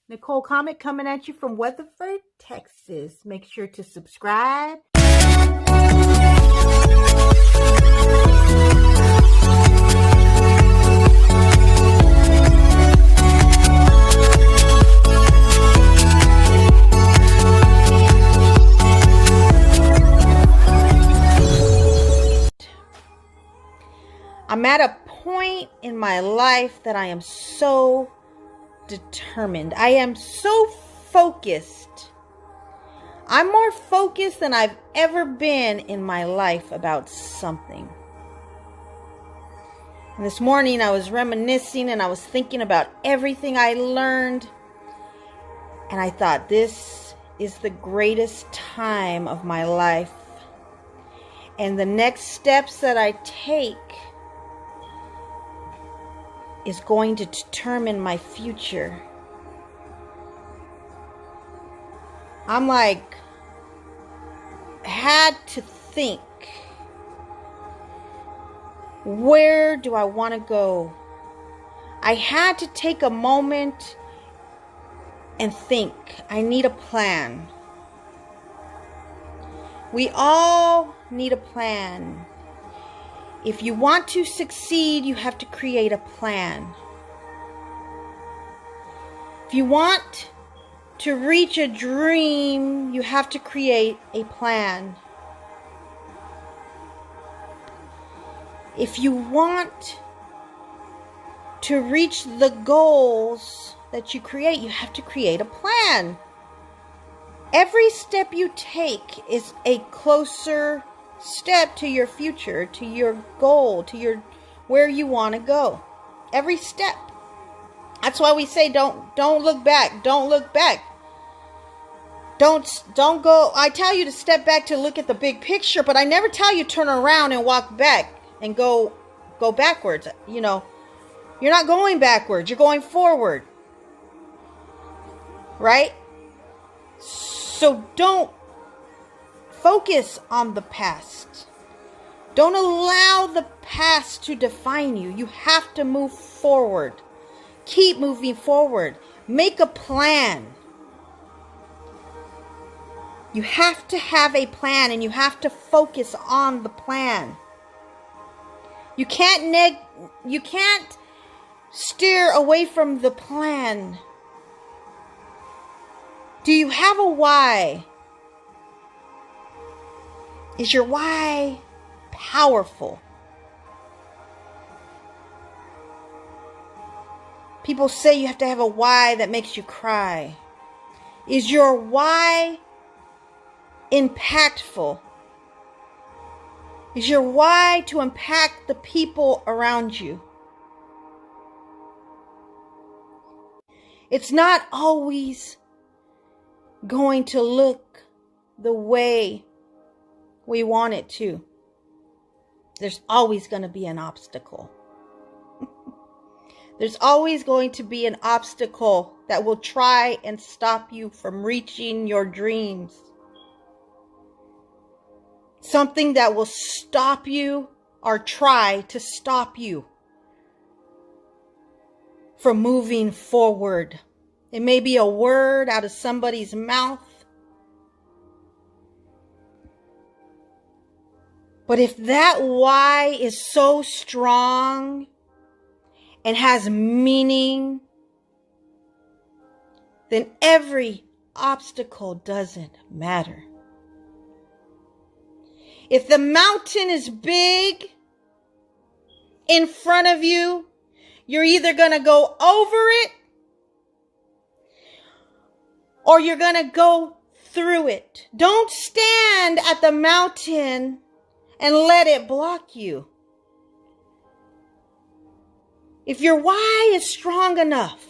Nicole Comic coming at you from Weatherford, Texas. Make sure to subscribe. I'm at a point in my life that I am so determined. I am so focused. I'm more focused than I've ever been in my life about something. And this morning I was reminiscing and I was thinking about everything I learned. And I thought, this is the greatest time of my life. And the next steps that I take is going to determine my future. I'm like, had to think, where do I want to go? I had to take a moment and think. I need a plan. We all need a plan. If you want to succeed, you have to create a plan. If you want to reach a dream, you have to create a plan. If you want to reach the goals that you create, you have to create a plan. Every step you take is a closer step to your future, to your goal, to your where you want to go. Every step. That's why we say don't look back. Don't look back. Don't go. I tell you to step back to look at the big picture, but I never tell you turn around and walk back and go backwards. You know, you're not going backwards. You're going forward. Right? So don't focus on the past. Don't allow the past to define you. You have to move forward. Keep moving forward. Make a plan. You have to have a plan and you have to focus on the plan. You can't steer away from the plan. Do you have a why? Is your why powerful? People say you have to have a why that makes you cry. Is your why impactful? Is your why to impact the people around you? It's not always going to look the way we want it to. There's always going to be an obstacle. There's always going to be an obstacle that will try and stop you from reaching your dreams. Something that will stop you or try to stop you from moving forward. It may be a word out of somebody's mouth. But if that why is so strong and has meaning, then every obstacle doesn't matter. If the mountain is big in front of you, you're either going to go over it or you're going to go through it. Don't stand at the mountain and let it block you. If your why is strong enough,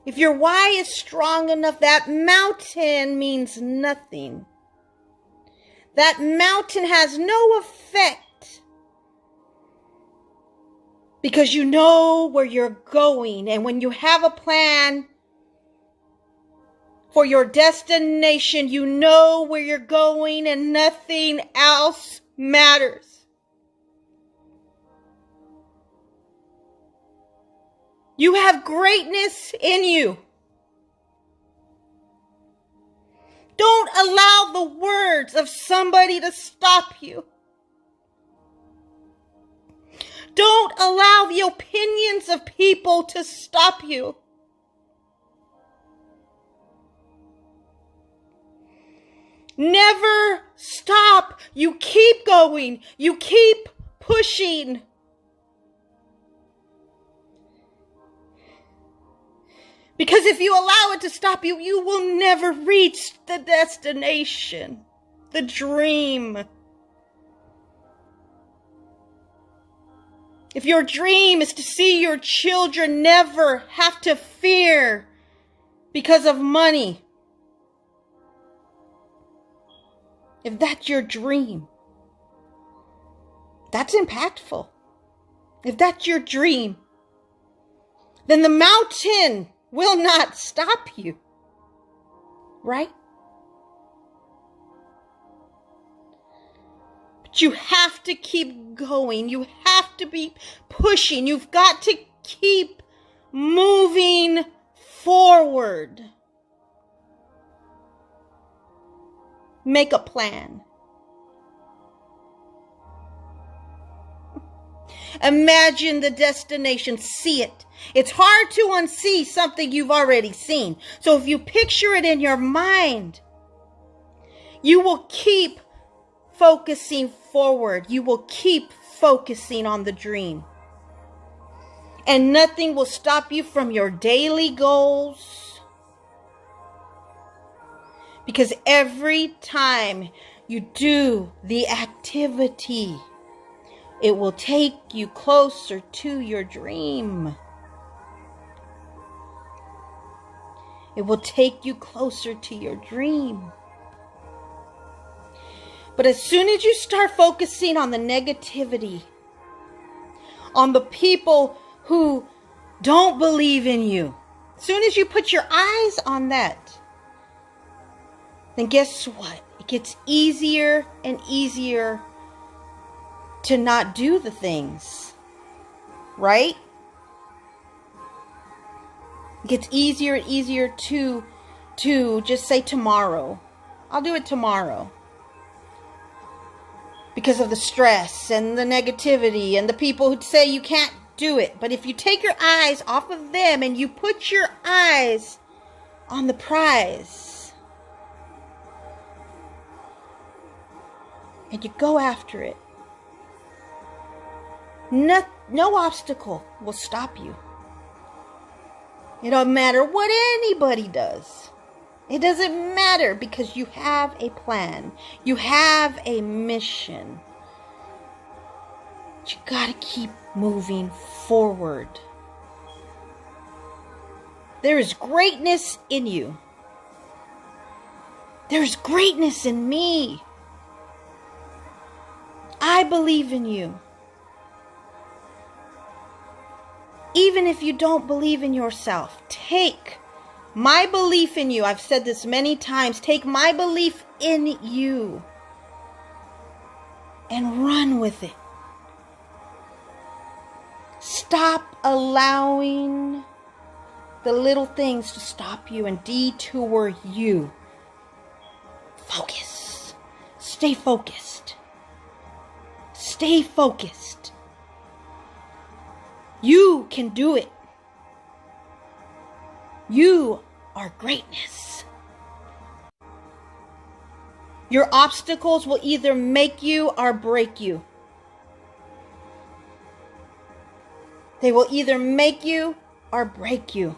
if your why is strong enough, that mountain means nothing. That mountain has no effect because you know where you're going. And when you have a plan for your destination, you know where you're going and nothing else matters. You have greatness in you. Don't allow the words of somebody to stop you. Don't allow the opinions of people to stop you. Never stop. You keep going. You keep pushing. Because if you allow it to stop you, you will never reach the destination, the dream. If your dream is to see your children never have to fear because of money, if that's your dream, that's impactful. If that's your dream, then the mountain will not stop you, right? But you have to keep going. You have to be pushing. You've got to keep moving forward. Make a plan. Imagine the destination. See it. It's hard to unsee something you've already seen. So if you picture it in your mind, you will keep focusing forward. You will keep focusing on the dream. And nothing will stop you from your daily goals. Because every time you do the activity, it will take you closer to your dream. It will take you closer to your dream. But as soon as you start focusing on the negativity, on the people who don't believe in you, as soon as you put your eyes on that, then guess what? It gets easier and easier to not do the things, right? It gets easier and easier to just say tomorrow. I'll do it tomorrow. Because of the stress and the negativity and the people who say you can't do it. But if you take your eyes off of them and you put your eyes on the prize and you go after it, no obstacle will stop you. It don't matter what anybody does. It doesn't matter because you have a plan. You have a mission. But you gotta keep moving forward. There is greatness in you. There's greatness in me. I believe in you. Even if you don't believe in yourself, take my belief in you. I've said this many times. Take my belief in you and run with it. Stop allowing the little things to stop you and detour you. Focus. Stay focused. Stay focused. You can do it. You are greatness. Your obstacles will either make you or break you. They will either make you or break you.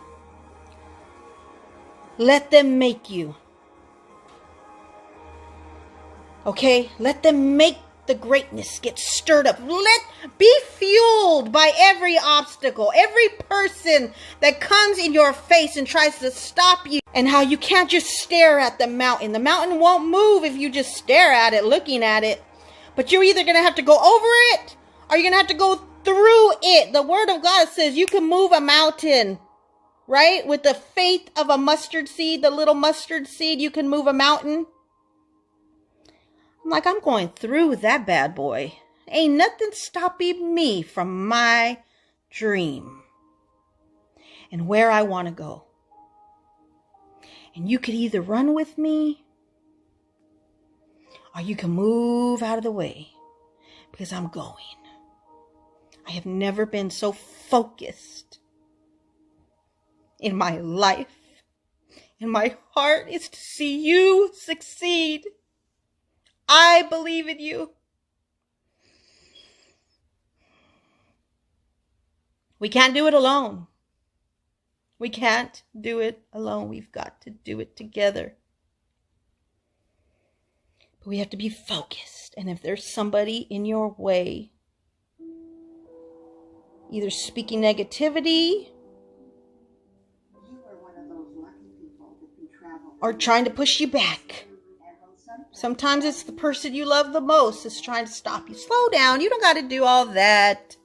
Let them make you. Okay? Let them make the greatness get stirred up. Be fueled by every obstacle, every person that comes in your face and tries to stop you. And how you can't just stare at the mountain. The mountain won't move if you just stare at it, looking at it. But you're either going to have to go over it or you're going to have to go through it. The word of God says you can move a mountain, right? With the faith of a mustard seed, the little mustard seed, you can move a mountain. I'm like, I'm going through that bad boy. Ain't nothing stopping me from my dream. and where I want to go. And you could either run with me or you can move out of the way because I'm going. I have never been so focused in my life. And my heart is to see you succeed. I believe in you. We can't do it alone. We can't do it alone. We've got to do it together. But we have to be focused. And if there's somebody in your way, either speaking negativity or trying to push you back. Sometimes it's the person you love the most that's trying to stop you. Slow down. You don't got to do all that.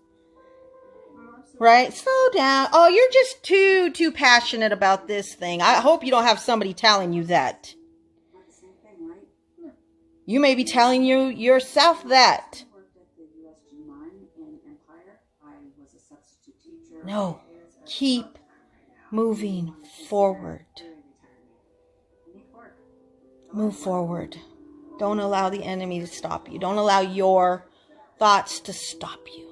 Right? Slow down. Oh, you're just too passionate about this thing. I hope you don't have somebody telling you that. You may be telling you yourself that. No. Keep moving forward. Move forward. Don't allow the enemy to stop you. Don't allow your thoughts to stop you.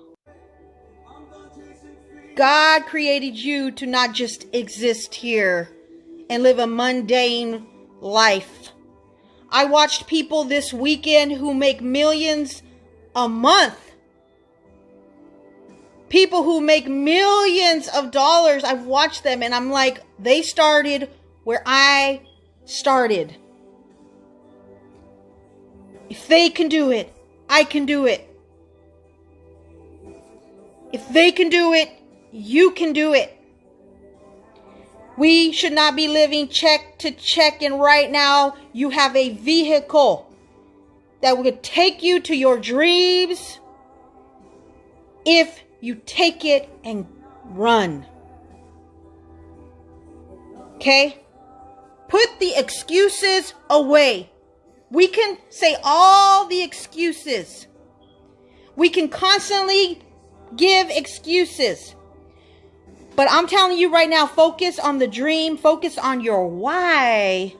God created you to not just exist here and live a mundane life. I watched people this weekend who make millions a month. People who make millions of dollars. I've watched them and I'm like, they started where I started. If they can do it, I can do it. If they can do it, you can do it. We should not be living check to check. And right now, you have a vehicle that would take you to your dreams if you take it and run. Okay? Put the excuses away. We can say all the excuses. We can constantly give excuses. But I'm telling you right now, focus on the dream. Focus on your why.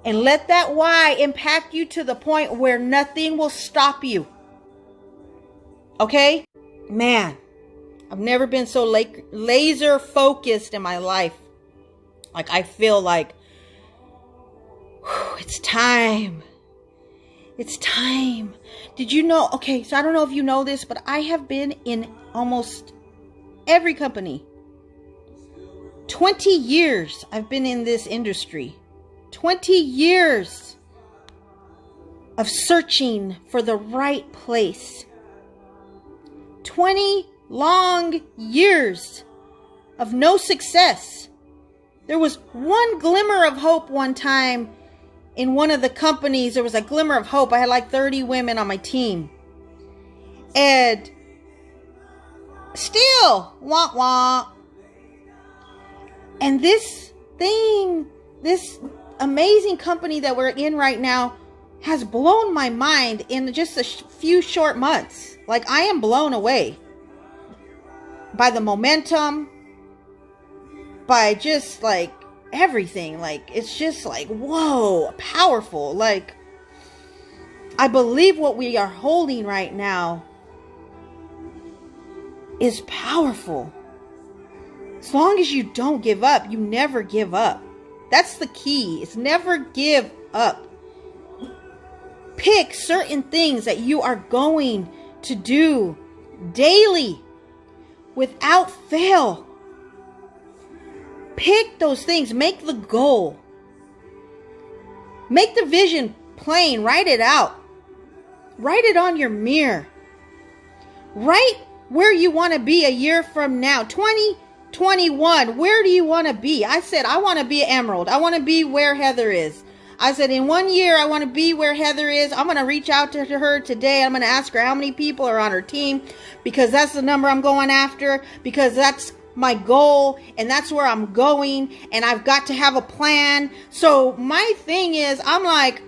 And let that why impact you to the point where nothing will stop you. Okay? Man, I've never been so laser focused in my life. Like I feel like it's time. It's time. Did you know? Okay, so I don't know if you know this, but I have been in almost every company. 20 years I've been in this industry. 20 years of searching for the right place. 20 long years of no success. There was one glimmer of hope one time in one of the companies. There was a glimmer of hope. I had like 30 women on my team. And still, wah wah. And this thing, this amazing company that we're in right now has blown my mind in just a few short months. Like I am blown away by the momentum, by just like everything. Like it's just like, whoa, powerful. Like I believe what we are holding right now is powerful. As long as you don't give up, you never give up. That's the key. It's never give up. Pick certain things that you are going to do daily without fail. Pick those things. Make the goal. Make the vision plain. Write it out. Write it on your mirror. Write where you want to be a year from now. 2021. Where do you want to be? I said, I want to be an emerald. I want to be where Heather is. I said, in 1 year, I want to be where Heather is. I'm going to reach out to her today. I'm going to ask her how many people are on her team, because that's the number I'm going after, because that's my goal and that's where I'm going, and I've got to have a plan. So my thing is, I'm like,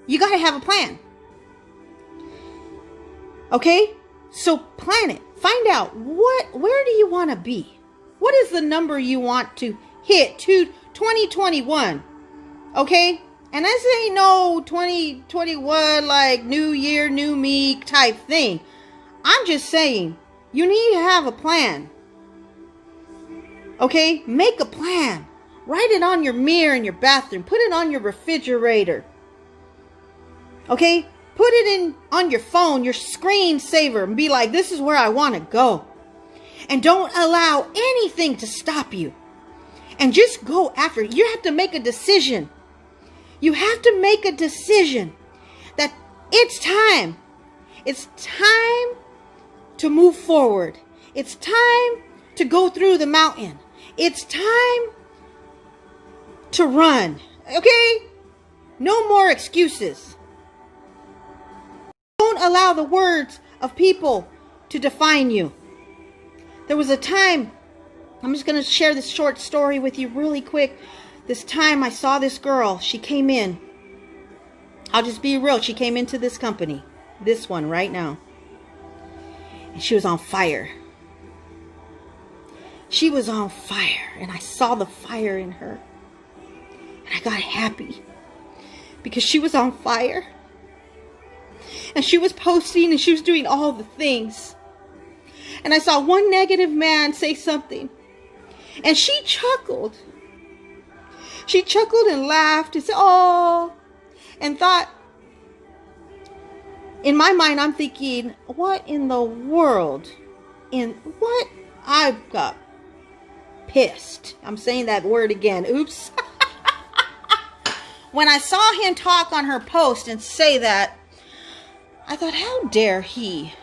you got to have a plan. Okay? So plan it. Find out where do you want to be? What is the number you want to hit to 2021? Okay? And this ain't no 2021 like new year, new me type thing. I'm just saying, you need to have a plan. Okay? Make a plan. Write it on your mirror in your bathroom. Put it on your refrigerator. Okay? Put it in on your phone, your screensaver, and be like, this is where I want to go. And don't allow anything to stop you. And just go after it. You have to make a decision. You have to make a decision that it's time. It's time to move forward. It's time to go through the mountain. It's time to run. Okay? No more excuses. Don't allow the words of people to define you. There was a time, I'm just going to share this short story with you really quick. This time I saw this girl. She came in. I'll just be real. She came into this company. This one right now. And she was on fire. She was on fire. And I saw the fire in her. And I got happy. Because she was on fire. And she was posting and she was doing all the things. And I saw one negative man say something. And she chuckled. She chuckled and laughed and said, oh, and thought, in my mind, I'm thinking, what in the world? I got pissed. I'm saying that word again. Oops. When I saw him talk on her post and say that, I thought, how dare he?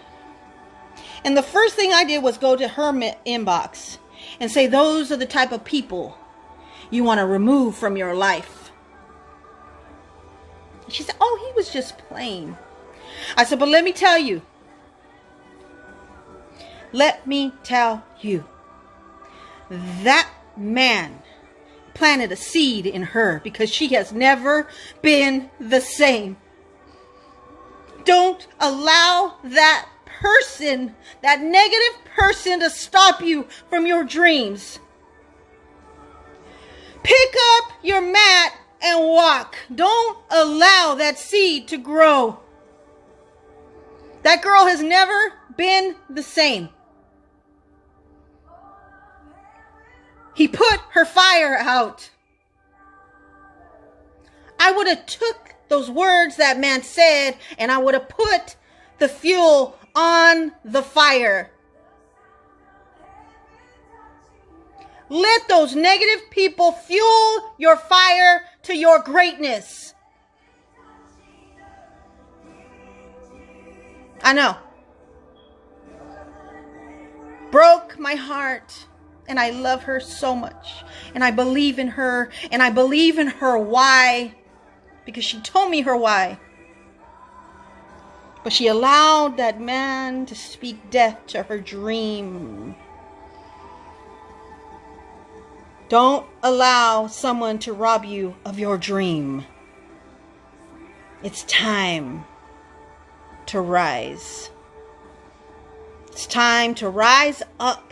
And the first thing I did was go to her inbox and say, those are the type of people you want to remove from your life. She said, oh, he was just playing. I said, but let me tell you. Let me tell you. That man planted a seed in her because she has never been the same. Don't allow that person, that negative person, to stop you from your dreams. Pick up your mat and walk. Don't allow that seed to grow. That girl has never been the same. He put her fire out. I would have took those words that man said and I would have put the fuel on the fire. Let those negative people fuel your fire to your greatness. I know. Broke my heart. And I love her so much. And I believe in her. And I believe in her why. Because she told me her why. But she allowed that man to speak death to her dream. Don't allow someone to rob you of your dream. It's time to rise. It's time to rise up